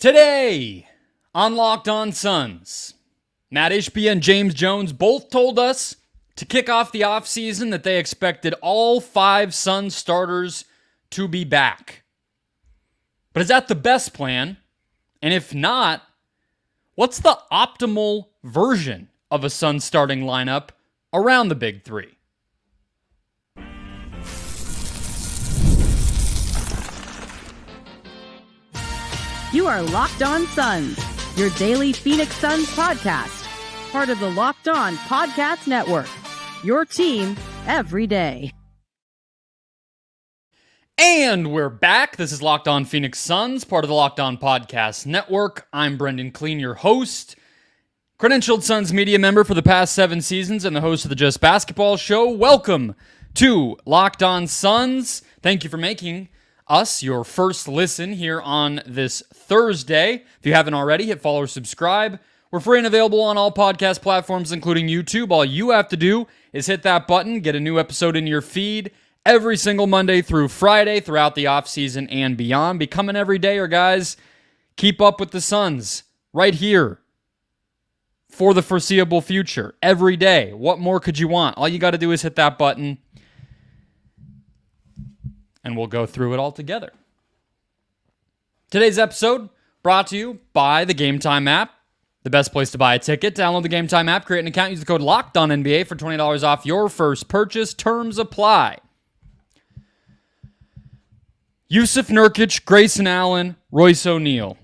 Today on Locked On Suns, Matt Ishbia and James Jones both told us to kick off the offseason that they expected all 5 Suns starters to be back. But is that the best plan? And if not, what's the optimal version of a Suns starting lineup around the Big Three? You are Locked On Suns, your daily Phoenix Suns podcast. Part of the Locked On Podcast Network, your team every day. And we're back. This is Locked On Phoenix Suns, part of the Locked On Podcast Network. I'm Brendon Kleen, your host, credentialed Suns media member for the past 7 seasons and the host of the Just Basketball Show. Welcome to Locked On Suns. Thank you for making us your first listen here on this Thursday. If you haven't already, hit follow or subscribe. We're free and available on all podcast platforms, including YouTube. All you have to do is hit that button, get a new episode in your feed every single Monday through Friday throughout the offseason and beyond. Become an everydayer, guys. Keep up with the Suns right here for the foreseeable future. Every day. What more could you want? All you got to do is hit that button, and we'll go through it all together. Today's episode brought to you by the Game Time app, the best place to buy a ticket. Download the Game Time app, create an account, use the code LOCKEDONNBA for $20 off your first purchase. Terms apply. Jusuf Nurkic, Grayson Allen, Royce O'Neale.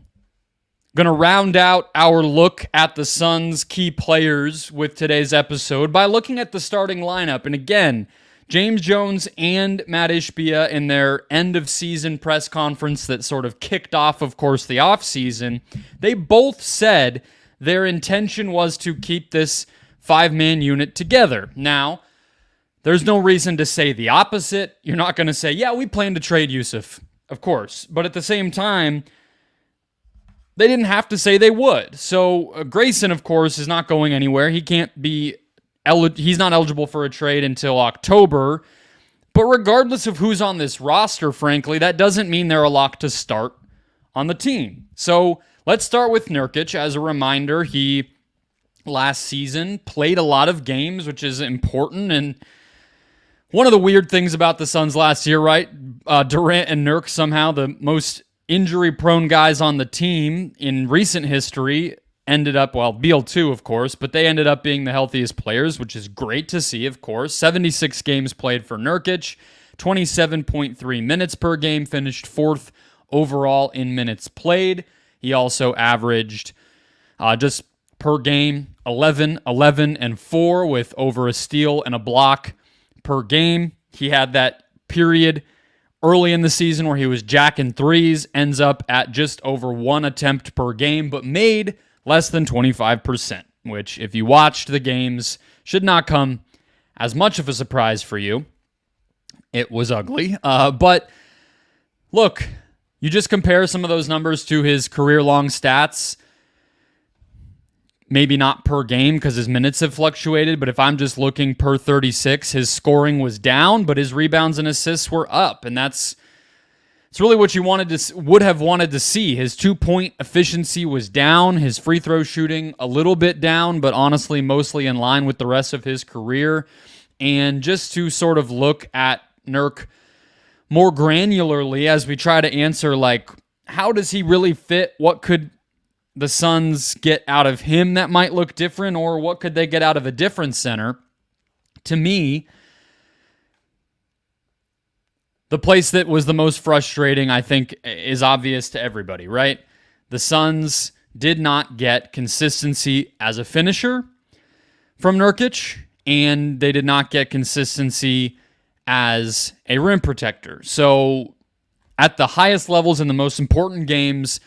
Going to round out our look at the Suns' key players with today's episode by looking at the starting lineup. And again, James Jones and Matt Ishbia in their end-of-season press conference that sort of kicked off, of course, the offseason, they both said their intention was to keep this 5-man unit together. Now, there's no reason to say the opposite. You're not going to say, yeah, we plan to trade Jusuf, of course. But at the same time, they didn't have to say they would. So Grayson, of course, is not going anywhere. He can't be He's not eligible for a trade until October. But regardless of who's on this roster, frankly, that doesn't mean they're a lock to start on the team. So let's start with Nurkic. As a reminder, he last season played a lot of games, which is important. And one of the weird things about the Suns last year, right? Durant and Nurk, somehow the most injury-prone guys on the team in recent history, ended up, well, Beal too, of course, but they ended up being the healthiest players, which is great to see, of course. 76 games played for Nurkic, 27.3 minutes per game, finished 4th overall in minutes played. He also averaged just per game 11, 11, and 4 with over a steal and a block per game. He had that period early in the season where he was jacking threes, ends up at just over 1 attempt per game, but made less than 25%, which, if you watched the games, should not come as much of a surprise for you. It was ugly. But look, you just compare some of those numbers to his career-long stats. Maybe not per game because his minutes have fluctuated, but if I'm just looking per 36, his scoring was down, but his rebounds and assists were up, and it's really what you would have wanted to see. His 2-point efficiency was down. His free throw shooting a little bit down, but honestly mostly in line with the rest of his career. And just to sort of look at Nurk more granularly as we try to answer, like, how does he really fit? What could the Suns get out of him that might look different, or what could they get out of a different center? To me, the place that was the most frustrating, I think, is obvious to everybody, right? The Suns did not get consistency as a finisher from Nurkic, and they did not get consistency as a rim protector. So at the highest levels in the most important games,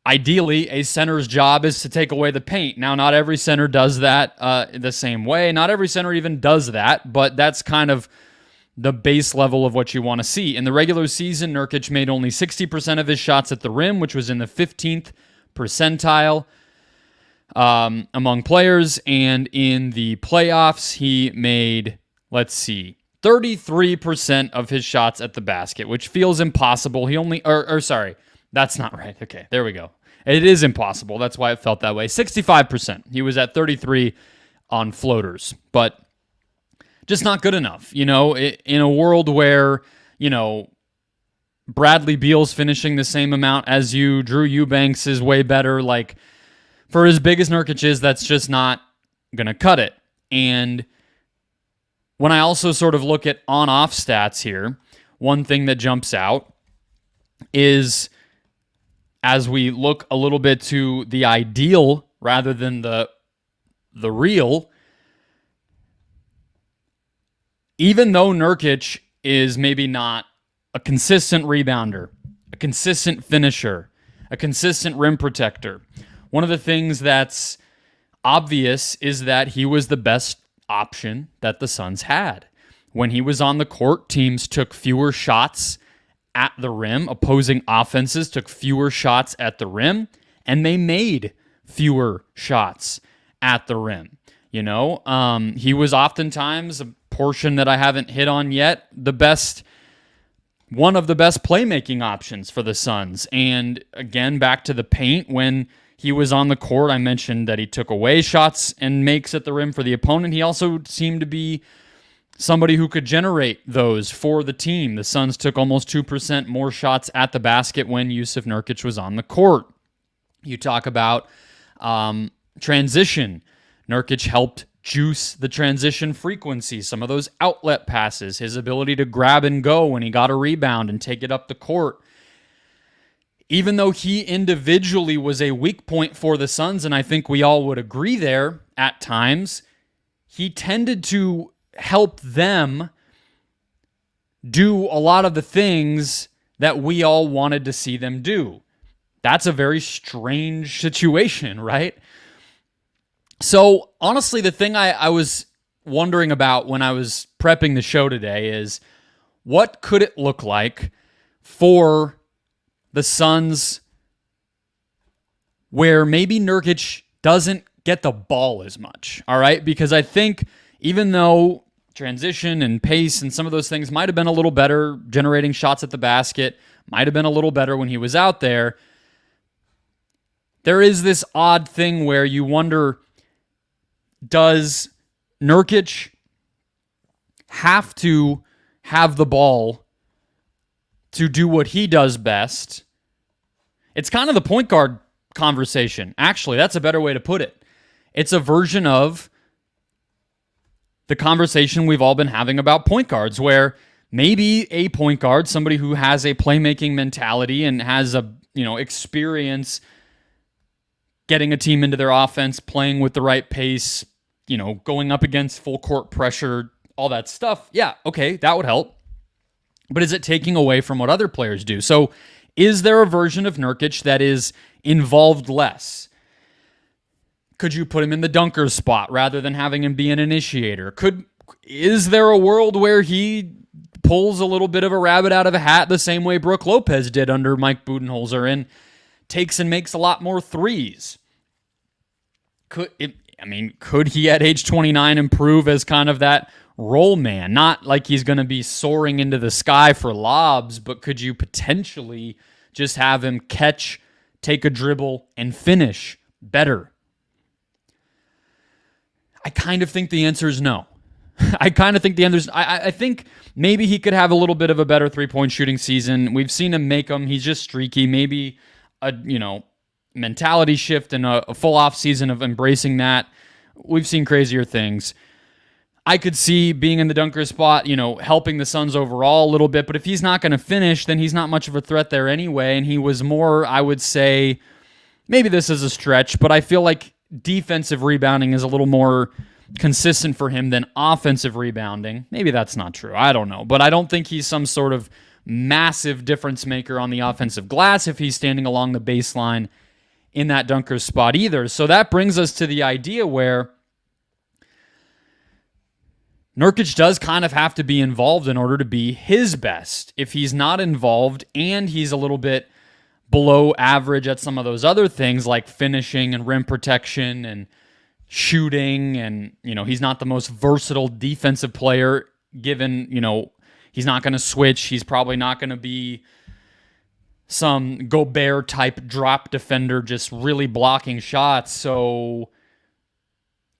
ideally, a center's job is to take away the paint. Now, not every center does that the same way. Not every center even does that, but that's kind of the base level of what you want to see. In the regular season, Nurkic made only 60% of his shots at the rim, which was in the 15th percentile among players. And in the playoffs, he made, 33% of his shots at the basket, which feels impossible. That's not right. Okay, there we go. It is impossible. That's why it felt that way. 65%. He was at 33 on floaters, but just not good enough. In a world where, Bradley Beal's finishing the same amount as you, Drew Eubanks is way better. Like, for as big as Nurkic is, that's just not going to cut it. And when I also sort of look at on-off stats here, one thing that jumps out is, as we look a little bit to the ideal rather than the real, even though Nurkic is maybe not a consistent rebounder, a consistent finisher, a consistent rim protector, one of the things that's obvious is that he was the best option that the Suns had. When he was on the court, teams took fewer shots at the rim. Opposing offenses took fewer shots at the rim, and they made fewer shots at the rim. He was oftentimes, a portion that I haven't hit on yet, one of the best playmaking options for the Suns. And again, back to the paint, when he was on the court, I mentioned that he took away shots and makes at the rim for the opponent. He also seemed to be somebody who could generate those for the team. The Suns took almost 2% more shots at the basket when Jusuf Nurkic was on the court. You talk about transition. Nurkic helped juice the transition frequency, some of those outlet passes, his ability to grab and go when he got a rebound and take it up the court. Even though he individually was a weak point for the Suns, and I think we all would agree there at times, he tended to help them do a lot of the things that we all wanted to see them do. That's a very strange situation, right? So honestly, the thing I was wondering about when I was prepping the show today is, what could it look like for the Suns where maybe Nurkic doesn't get the ball as much, all right? Because I think even though transition and pace and some of those things might have been a little better, generating shots at the basket might have been a little better when he was out there, there is this odd thing where you wonder, does Nurkic have to have the ball to do what he does best? It's kind of the point guard conversation. Actually, that's a better way to put it. It's a version of the conversation we've all been having about point guards, where maybe a point guard, somebody who has a playmaking mentality and has experience getting a team into their offense, playing with the right pace, going up against full court pressure, all that stuff. Yeah, okay, that would help. But is it taking away from what other players do? So is there a version of Nurkic that is involved less? Could you put him in the dunker spot rather than having him be an initiator? Is there a world where he pulls a little bit of a rabbit out of a hat the same way Brook Lopez did under Mike Budenholzer and takes and makes a lot more threes? Could he at age 29 improve as kind of that roll man? Not like he's going to be soaring into the sky for lobs, but could you potentially just have him catch, take a dribble, and finish better? I kind of think the answer is no. I think maybe he could have a little bit of a better three-point shooting season. We've seen him make them. He's just streaky. Maybe a mentality shift and a full off season of embracing that. We've seen crazier things. I could see being in the dunker spot, helping the Suns overall a little bit. But if he's not going to finish, then he's not much of a threat there anyway. And he was more, I would say, maybe this is a stretch, but I feel like defensive rebounding is a little more consistent for him than offensive rebounding. Maybe that's not true. I don't know. But I don't think he's some sort of massive difference maker on the offensive glass if he's standing along the baseline in that dunker spot either. So that brings us to the idea where Nurkic does kind of have to be involved in order to be his best. If he's not involved and he's a little bit below average at some of those other things like finishing and rim protection and shooting, and he's not the most versatile defensive player, given he's not going to switch, he's probably not going to be some Gobert-type drop defender just really blocking shots. So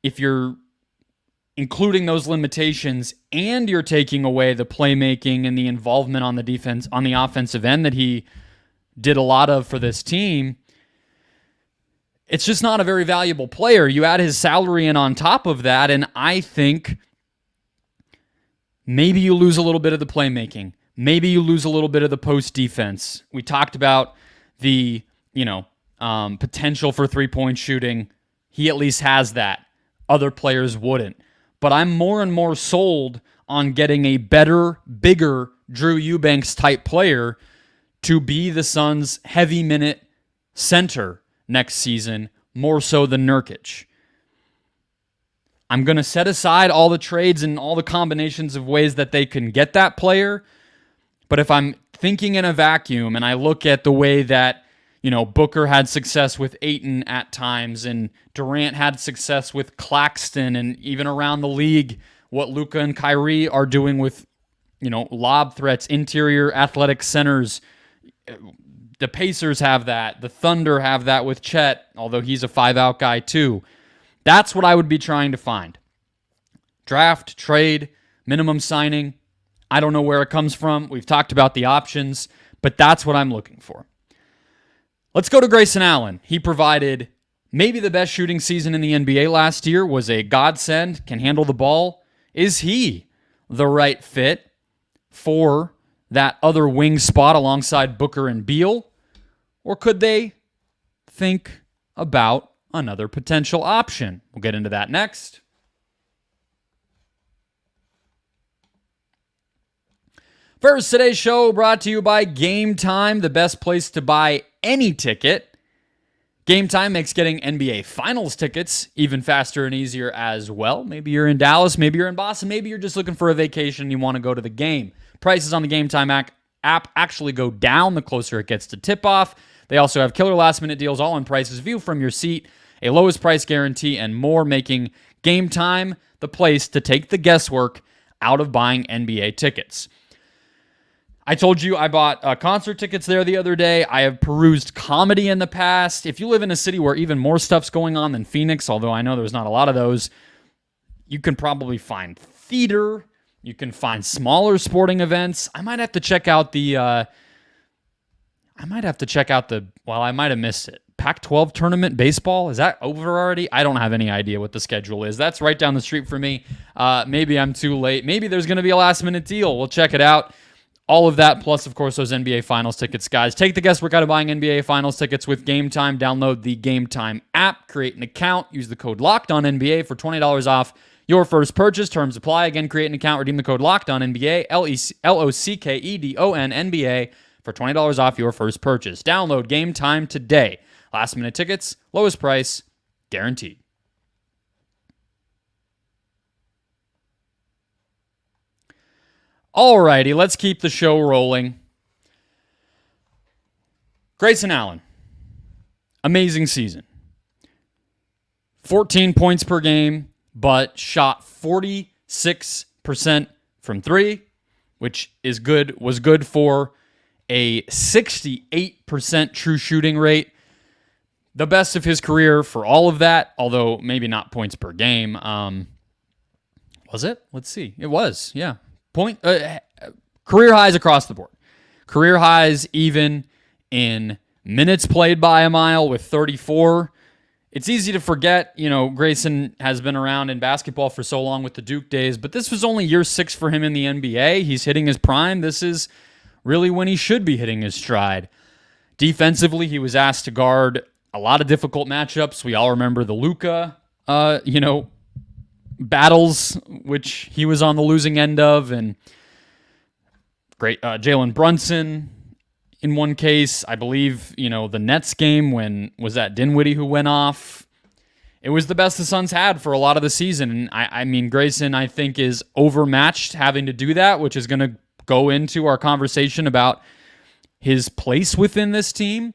if you're including those limitations and you're taking away the playmaking and the involvement on the offensive end that he did a lot of for this team, it's just not a very valuable player. You add his salary in on top of that, and I think maybe you lose a little bit of the playmaking. Maybe you lose a little bit of the post defense. We talked about the, potential for three-point shooting. He at least has that. Other players wouldn't. But I'm more and more sold on getting a better, bigger Drew Eubanks type player to be the Suns' heavy minute center next season, more so than Nurkic. I'm going to set aside all the trades and all the combinations of ways that they can get that player. But if I'm thinking in a vacuum and I look at the way that, Booker had success with Ayton at times and Durant had success with Claxton, and even around the league, what Luka and Kyrie are doing with, lob threats, interior athletic centers. The Pacers have that. The Thunder have that with Chet, although he's a 5-out guy too. That's what I would be trying to find. Draft, trade, minimum signing. I don't know where it comes from. We've talked about the options, but that's what I'm looking for. Let's go to Grayson Allen. He provided maybe the best shooting season in the NBA last year, was a godsend, can handle the ball. Is he the right fit for that other wing spot alongside Booker and Beal? Or could they think about another potential option? We'll get into that next. First, today's show brought to you by Game Time, the best place to buy any ticket. Game Time makes getting NBA Finals tickets even faster and easier as well. Maybe you're in Dallas, maybe you're in Boston, maybe you're just looking for a vacation and you want to go to the game. Prices on the Game Time app actually go down the closer it gets to tip-off. They also have killer last-minute deals, all in prices, view from your seat, a lowest price guarantee, and more, making Game Time the place to take the guesswork out of buying NBA tickets. I told you I bought concert tickets there the other day. I have perused comedy in the past. If you live in a city where even more stuff's going on than Phoenix, although I know there's not a lot of those, you can probably find theater. You can find smaller sporting events. I might have to check out well, I might have missed it. Pac-12 tournament baseball? Is that over already? I don't have any idea what the schedule is. That's right down the street for me. Maybe I'm too late. Maybe there's going to be a last-minute deal. We'll check it out. All of that, plus, of course, those NBA Finals tickets, guys. Take the guesswork out of buying NBA Finals tickets with Game Time. Download the Game Time app, create an account, use the code LOCKEDONNBA for $20 off your first purchase. Terms apply. Again, create an account, redeem the code LOCKEDONNBA, LOCKEDONNBA for $20 off your first purchase. Download Game Time today. Last-minute tickets, lowest price, guaranteed. Alrighty, let's keep the show rolling. Grayson Allen, amazing season. 14 points per game, but shot 46% from three, which was good for a 68% true shooting rate. The best of his career for all of that, although maybe not points per game. Was it? Let's see. It was, yeah. Career highs across the board. Career highs even in minutes played by a mile with 34. It's easy to forget, Grayson has been around in basketball for so long with the Duke days, but this was only year 6 for him in the NBA. He's hitting his prime. This is really when he should be hitting his stride. Defensively, he was asked to guard a lot of difficult matchups. We all remember the Luka, battles, which he was on the losing end of, and great Jalen Brunson in one case. I believe, the Nets game when was that Dinwiddie who went off. It was the best the Suns had for a lot of the season. And I mean, Grayson, I think, is overmatched having to do that, which is going to go into our conversation about his place within this team.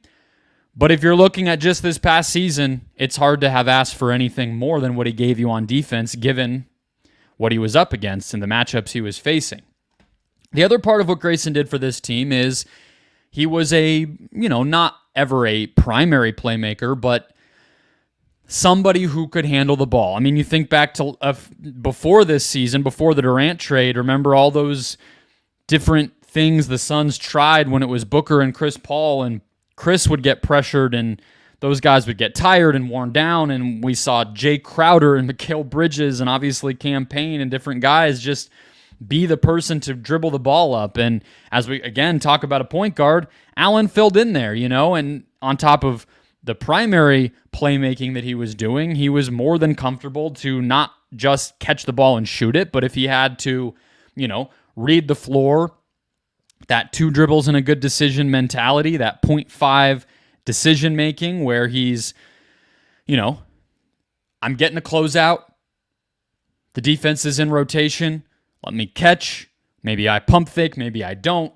But if you're looking at just this past season, it's hard to have asked for anything more than what he gave you on defense, given what he was up against and the matchups he was facing. The other part of what Grayson did for this team is he was not ever a primary playmaker, but somebody who could handle the ball. I mean, you think back to before this season, before the Durant trade, remember all those different things the Suns tried when it was Booker and Chris Paul, and Chris would get pressured and those guys would get tired and worn down, and we saw Jay Crowder and Mikal Bridges and obviously Cam Payne and different guys just be the person to dribble the ball up. And as we, again, talk about a point guard, Allen filled in there, and on top of the primary playmaking that he was doing, he was more than comfortable to not just catch the ball and shoot it, but if he had to, read the floor, that 2 dribbles and a good decision mentality, that 0.5 decision making where he's, I'm getting a closeout, the defense is in rotation, let me catch, maybe I pump fake, maybe I don't,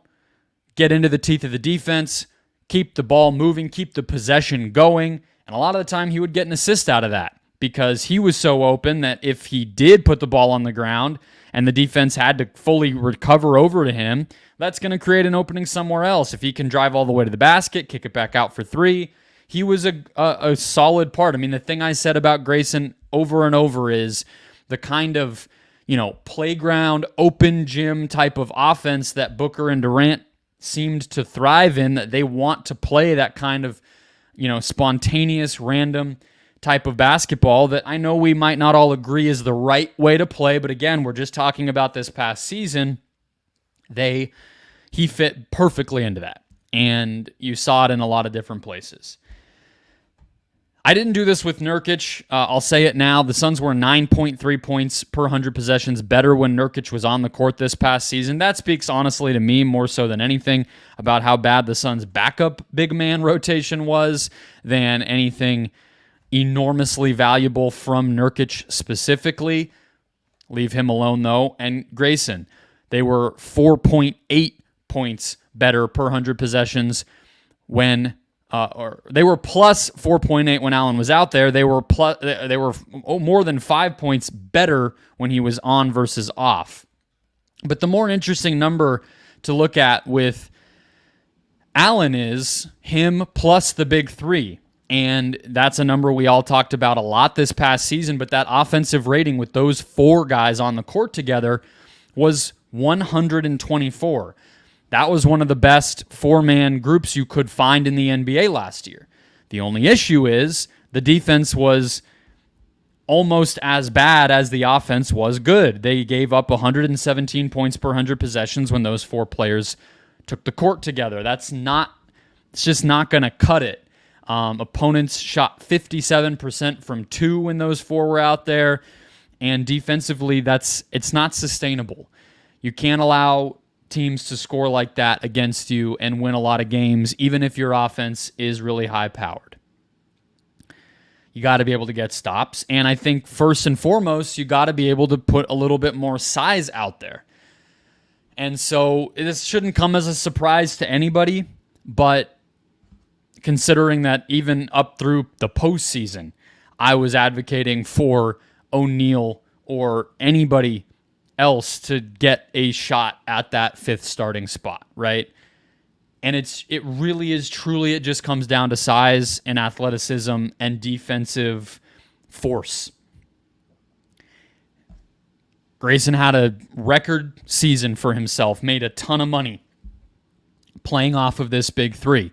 get into the teeth of the defense, keep the ball moving, keep the possession going, and a lot of the time he would get an assist out of that because he was so open that if he did put the ball on the ground and the defense had to fully recover over to him, that's going to create an opening somewhere else. If he can drive all the way to the basket, kick it back out for 3, he was a solid part. I mean, the thing I said about Grayson over and over is the kind of, playground, open gym type of offense that Booker and Durant seemed to thrive in, that they want to play that kind of, spontaneous, random type of basketball that I know we might not all agree is the right way to play, but again, we're just talking about this past season. He fit perfectly into that, and you saw it in a lot of different places. I didn't do this with Nurkic. I'll say it now. The Suns were 9.3 points per 100 possessions better when Nurkic was on the court this past season. That speaks honestly to me more so than anything about how bad the Suns' backup big man rotation was than anything enormously valuable from Nurkic specifically. Leave him alone, though. And Grayson, they were 4.8 points better per 100 possessions when or they were plus 4.8 when Allen was out there. They were more than 5 points better when he was on versus off. But the more interesting number to look at with Allen is him plus the big 3. And that's a number we all talked about a lot this past season, but that offensive rating with those 4 guys on the court together was 124. That was one of the best 4-man groups you could find in the NBA last year. The only issue is the defense was almost as bad as the offense was good. They gave up 117 points per 100 possessions when those 4 players took the court together. It's just not going to cut it. Opponents shot 57% from 2 when those 4 were out there, and defensively, it's not sustainable. You can't allow teams to score like that against you and win a lot of games, even if your offense is really high-powered. You got to be able to get stops, and I think first and foremost, you got to be able to put a little bit more size out there. And so this shouldn't come as a surprise to anybody, but considering that even up through the postseason, I was advocating for O'Neale or anybody else to get a shot at that 5th starting spot, right? And it really is truly, it just comes down to size and athleticism and defensive force. Grayson had a record season for himself, made a ton of money playing off of this big 3.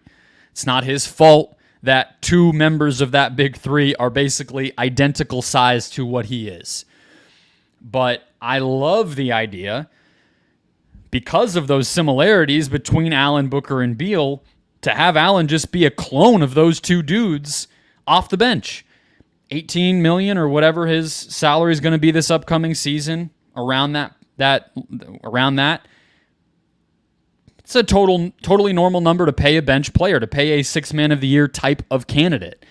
It's not his fault that 2 members of that big 3 are basically identical size to what he is. But I love the idea, because of those similarities between Allen, Booker, and Beal, to have Allen just be a clone of those 2 dudes off the bench. $18 million or whatever his salary is going to be this upcoming season, around that. It's a totally normal number to pay a bench player, to pay a 6th man of the year type of candidate.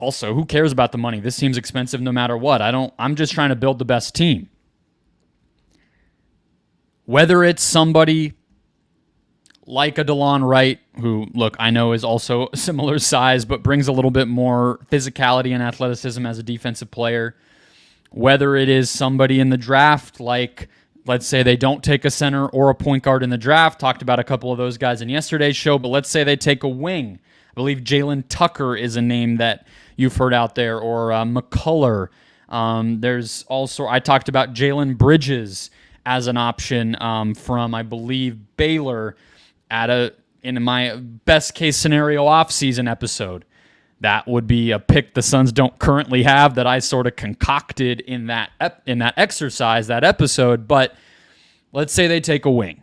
Also, who cares about the money? This team's expensive no matter what. I'm just trying to build the best team. Whether it's somebody like a DeLon Wright, who, look, I know is also a similar size, but brings a little bit more physicality and athleticism as a defensive player. Whether it is somebody in the draft like let's say they don't take a center or a point guard in the draft. Talked about a couple of those guys in yesterday's show, but let's say they take a wing. I believe Jalen Tucker is a name that you've heard out there, or McCullough. There's also, I talked about Jalen Bridges as an option from, I believe, Baylor in my best case scenario offseason episode. That would be a pick the Suns don't currently have that I sort of concocted in that exercise, that episode. But let's say they take a wing,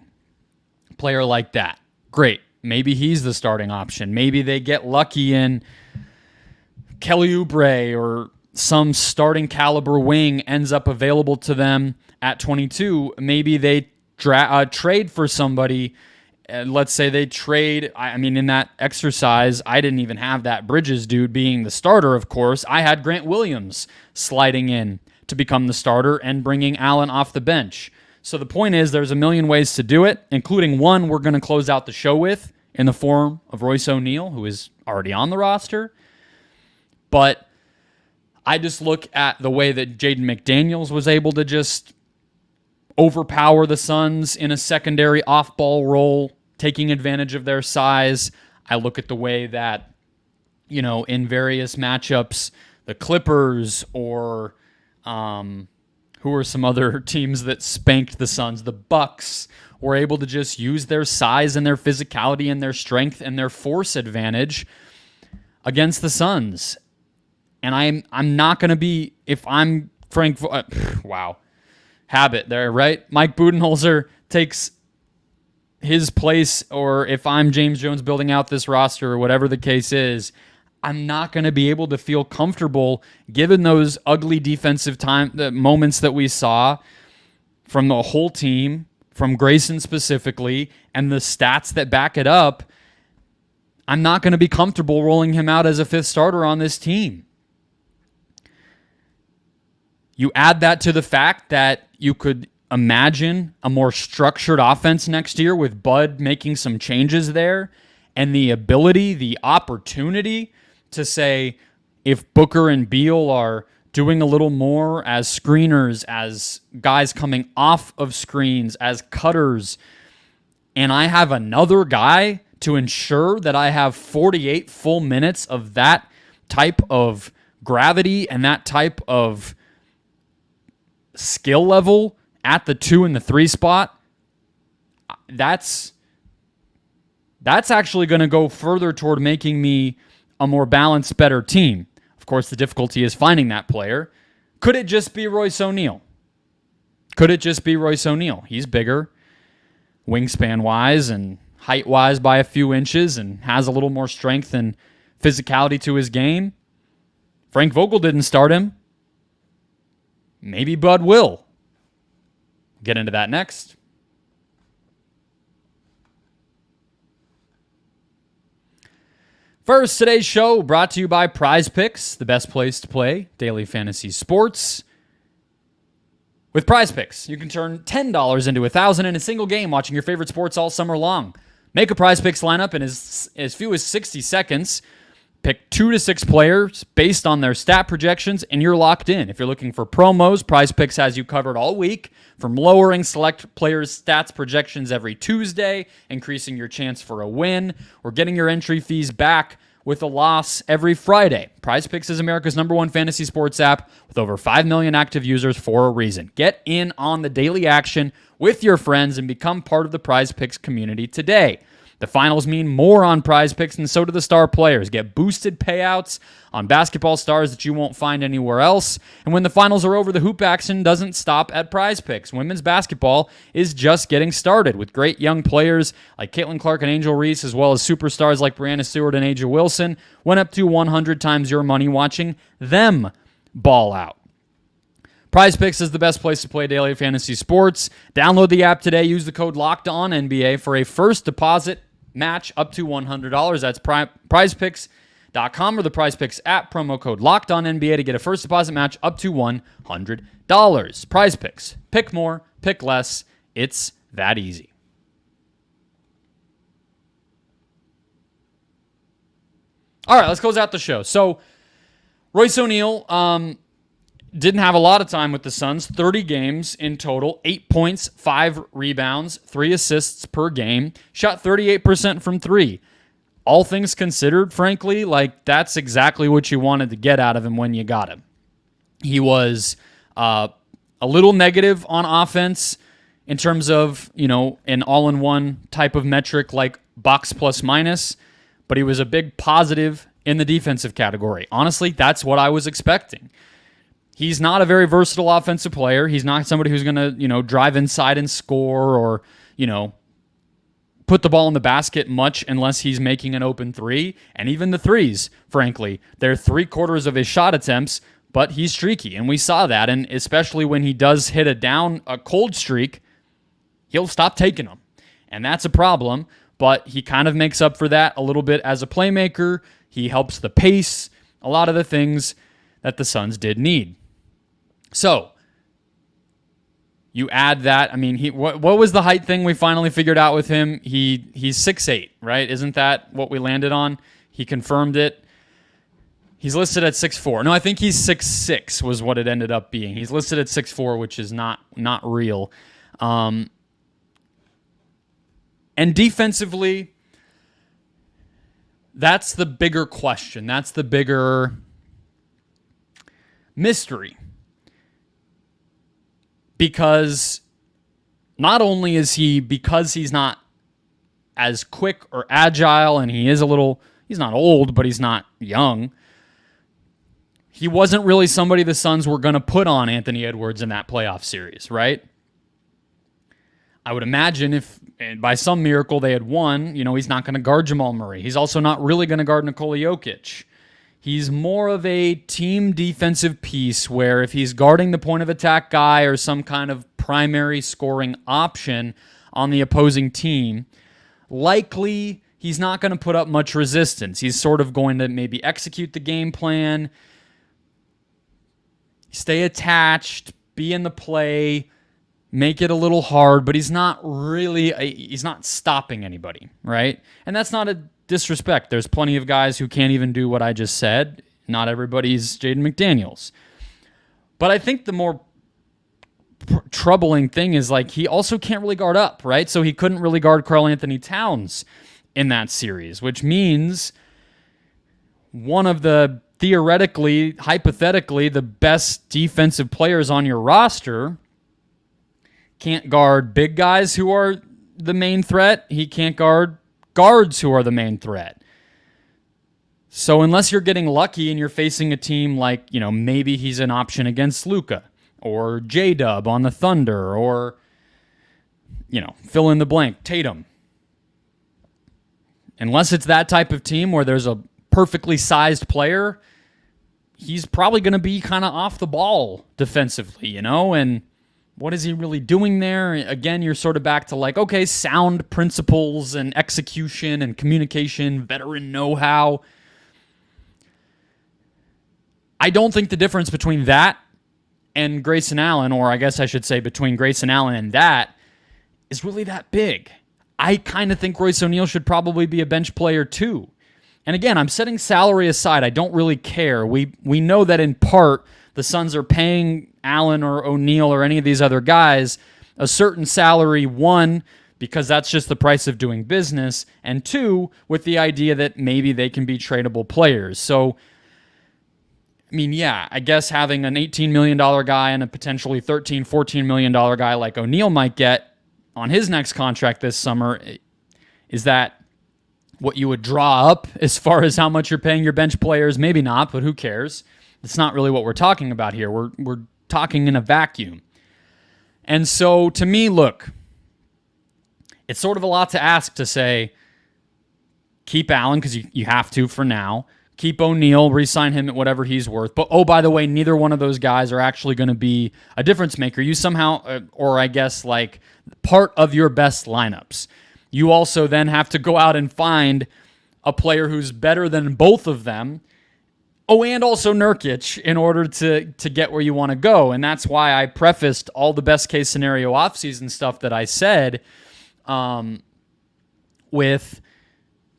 player like that. Great. Maybe he's the starting option. Maybe they get lucky in Kelly Oubre or some starting caliber wing ends up available to them at 22. Maybe they trade for somebody. Let's say they trade. In that exercise, I didn't even have that Bridges dude being the starter, of course. I had Grant Williams sliding in to become the starter and bringing Allen off the bench. So the point is, there's a million ways to do it, including one we're going to close out the show with in the form of Royce O'Neale, who is already on the roster. But I just look at the way that Jaden McDaniels was able to just overpower the Suns in a secondary off-ball role, taking advantage of their size. I look at the way that, in various matchups, the Clippers or who are some other teams that spanked the Suns, the Bucks, were able to just use their size and their physicality and their strength and their force advantage against the Suns. And I'm not going to be, if I'm Frank, wow. Habit there, right? Mike Budenholzer takes his place, or if I'm James Jones building out this roster or whatever the case is, I'm not going to be able to feel comfortable given those ugly defensive moments that we saw from the whole team, from Grayson specifically, and the stats that back it up. I'm not going to be comfortable rolling him out as a fifth starter on this team. You add that to the fact that you could imagine a more structured offense next year with Bud making some changes there, and the ability, the opportunity to say, if Booker and Beal are doing a little more as screeners, as guys coming off of screens, as cutters, and I have another guy to ensure that I have 48 full minutes of that type of gravity and that type of skill level at the 2 and the 3 spot, that's actually going to go further toward making me a more balanced, better team. Of course, the difficulty is finding that player. Could it just be Royce O'Neale? He's bigger, wingspan-wise and height-wise by a few inches, and has a little more strength and physicality to his game. Frank Vogel didn't start him. Maybe Bud will. Get into that next. First, today's show brought to you by Prize Picks, the best place to play daily fantasy sports. With Prize Picks, you can turn $10 into $1,000 in a single game watching your favorite sports all summer long. Make a Prize Picks lineup in as few as 60 seconds. Pick 2 to 6 players based on their stat projections, and you're locked in. If you're looking for promos, Prize Picks has you covered all week, from lowering select players' stats projections every Tuesday, increasing your chance for a win, or getting your entry fees back with a loss every Friday. Prize Picks is America's #1 fantasy sports app with over 5 million active users for a reason. Get in on the daily action with your friends and become part of the Prize Picks community today. The finals mean more on Prize Picks, and so do the star players. Get boosted payouts on basketball stars that you won't find anywhere else. And when the finals are over, the hoop action doesn't stop at Prize Picks. Women's basketball is just getting started with great young players like Caitlin Clark and Angel Reese, as well as superstars like Brianna Stewart and Aja Wilson. Win up to 100 times your money watching them ball out. Prize Picks is the best place to play daily fantasy sports. Download the app today. Use the code LOCKEDONNBA for a first deposit match up to $100. That's prizepicks.com or the Prize Picks app. Promo code LOCKEDONNBA to get a first deposit match up to $100. Prize Picks. Pick more, pick less. It's that easy. All right, let's close out the show. So, Royce O'Neale, didn't have a lot of time with the Suns, 30 games in total, 8 points, 5 rebounds, 3 assists per game, shot 38% from 3. All things considered, frankly, like that's exactly what you wanted to get out of him when you got him. He was a little negative on offense in terms of, an all-in-one type of metric like box plus minus, but he was a big positive in the defensive category. Honestly, that's what I was expecting. He's not a very versatile offensive player. He's not somebody who's going to, drive inside and score or, put the ball in the basket much unless he's making an open three. And even the threes, frankly, they're 3/4 of his shot attempts, but he's streaky. And we saw that. And especially when he does hit a cold streak, he'll stop taking them. And that's a problem. But he kind of makes up for that a little bit as a playmaker. He helps the pace, a lot of the things that the Suns did need. So, you add that. I mean, what was the height thing we finally figured out with him? He's 6'8", right? Isn't that what we landed on? He confirmed it. He's listed at 6'4". No, I think he's 6'6" was what it ended up being. He's listed at 6'4", which is not real. And defensively, that's the bigger question. That's the bigger mystery. Because not only is because he's not as quick or agile, and he's not old, but he's not young, he wasn't really somebody the Suns were going to put on Anthony Edwards in that playoff series, right? I would imagine if by some miracle they had won, he's not going to guard Jamal Murray. He's also not really going to guard Nikola Jokic. He's more of a team defensive piece where if he's guarding the point of attack guy or some kind of primary scoring option on the opposing team, likely he's not going to put up much resistance. He's sort of going to maybe execute the game plan, stay attached, be in the play, make it a little hard, but he's not stopping anybody, right? And that's not a disrespect. There's plenty of guys who can't even do what I just said. Not everybody's Jaden McDaniels. But I think the more troubling thing is he also can't really guard up, right? So he couldn't really guard Karl Anthony Towns in that series, which means one of the hypothetically, the best defensive players on your roster can't guard big guys who are the main threat. He can't guard guards who are the main threat. So unless you're getting lucky and you're facing a team like, maybe he's an option against Luka or J-Dub on the Thunder or, fill in the blank, Tatum. Unless it's that type of team where there's a perfectly sized player, he's probably going to be kind of off the ball defensively, and what is he really doing there? Again, you're sort of back to sound principles and execution and communication, veteran know-how. I don't think the difference between that and Grayson Allen, or I guess I should say between Grayson Allen and that, is really that big. I kind of think Royce O'Neale should probably be a bench player too. And again, I'm setting salary aside. I don't really care. We know that in part the Suns are paying Allen or O'Neale or any of these other guys a certain salary, one, because that's just the price of doing business, and two, with the idea that maybe they can be tradable players. So, I guess having an $18 million guy and a potentially $13, $14 million guy like O'Neale might get on his next contract this summer, is that what you would draw up as far as how much you're paying your bench players? Maybe not, but who cares? It's not really what we're talking about here. We're talking in a vacuum. And so, to me, look, it's sort of a lot to ask to say, keep Allen, because you have to for now. Keep O'Neale, re-sign him at whatever he's worth. But, oh, by the way, neither one of those guys are actually going to be a difference maker. You somehow, or I guess part of your best lineups. You also then have to go out and find a player who's better than both of them. Oh, and also Nurkic in order to get where you want to go. And that's why I prefaced all the best case scenario offseason stuff that I said with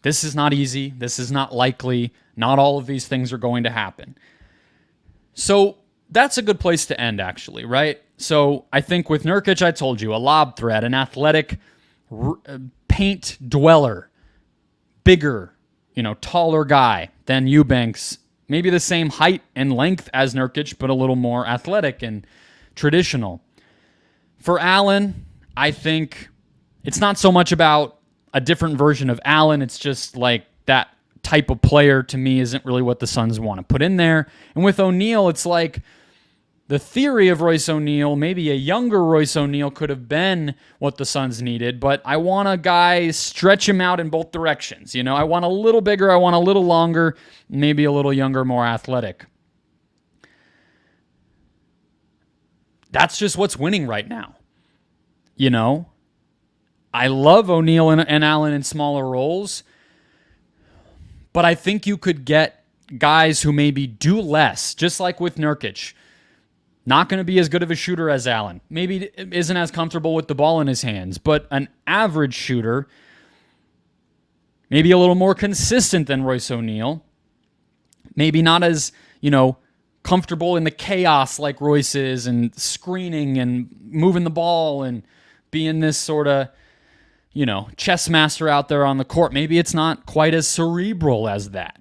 this is not easy, this is not likely, not all of these things are going to happen. So that's a good place to end, actually, right? So I think with Nurkic, I told you, a lob threat, an athletic paint dweller, bigger, taller guy than Eubanks, maybe the same height and length as Nurkic, but a little more athletic and traditional. For Allen, I think it's not so much about a different version of Allen. It's just like that type of player to me isn't really what the Suns want to put in there. And with O'Neale, it's like the theory of Royce O'Neale, maybe a younger Royce O'Neale could have been what the Suns needed, but I want a guy stretch him out in both directions. I want a little bigger, I want a little longer, maybe a little younger, more athletic. That's just what's winning right now. I love O'Neale and Allen in smaller roles, but I think you could get guys who maybe do less, just like with Nurkic. Not going to be as good of a shooter as Allen. Maybe isn't as comfortable with the ball in his hands, but an average shooter, maybe a little more consistent than Royce O'Neale. Maybe not as, comfortable in the chaos like Royce is and screening and moving the ball and being this sort of, chess master out there on the court. Maybe it's not quite as cerebral as that.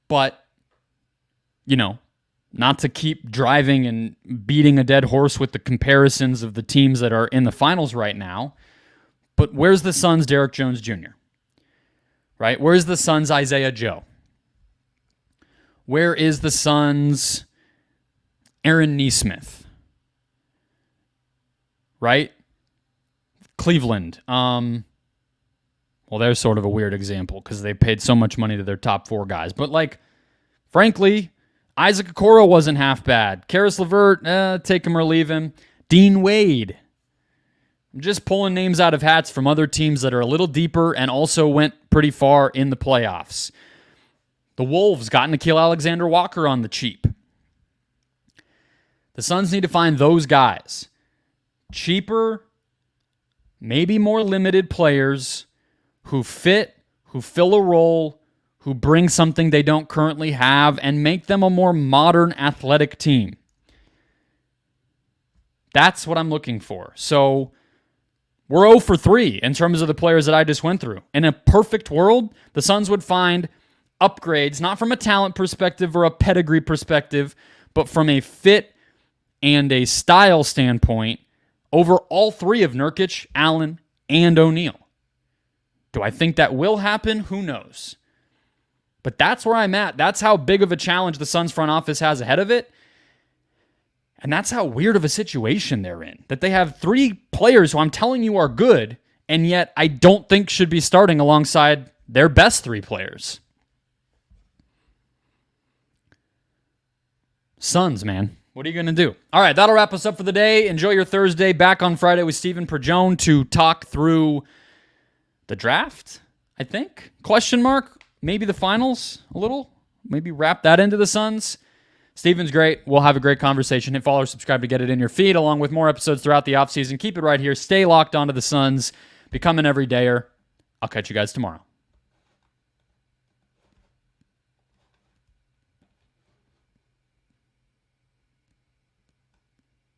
But, not to keep driving and beating a dead horse with the comparisons of the teams that are in the finals right now, but where's the Suns' Derrick Jones Jr.? Right? Where's the Suns' Isaiah Joe? Where is the Suns' Aaron Nesmith? Right? Cleveland. Well, they're sort of a weird example because they paid so much money to their top 4 guys. But, frankly, Isaac Okoro wasn't half bad. Karis LeVert, take him or leave him. Dean Wade. I'm just pulling names out of hats from other teams that are a little deeper and also went pretty far in the playoffs. The Wolves got Nickeil Alexander-Walker on the cheap. The Suns need to find those guys. Cheaper, maybe more limited players who fit, who fill a role, who bring something they don't currently have, and make them a more modern athletic team. That's what I'm looking for. So we're 0 for 3 in terms of the players that I just went through. In a perfect world, the Suns would find upgrades, not from a talent perspective or a pedigree perspective, but from a fit and a style standpoint over all 3 of Nurkic, Allen, and O'Neale. Do I think that will happen? Who knows? But that's where I'm at. That's how big of a challenge the Suns front office has ahead of it. And that's how weird of a situation they're in. That they have 3 players who I'm telling you are good, and yet I don't think should be starting alongside their best 3 players. Suns, man. What are you going to do? All right, that'll wrap us up for the day. Enjoy your Thursday. Back on Friday with Stephen Perjone to talk through the draft, I think? Question mark? Maybe the finals a little? Maybe wrap that into the Suns? Stephen's great. We'll have a great conversation. Hit follow or subscribe to get it in your feed, along with more episodes throughout the offseason. Keep it right here. Stay locked onto the Suns. Become an everydayer. I'll catch you guys tomorrow.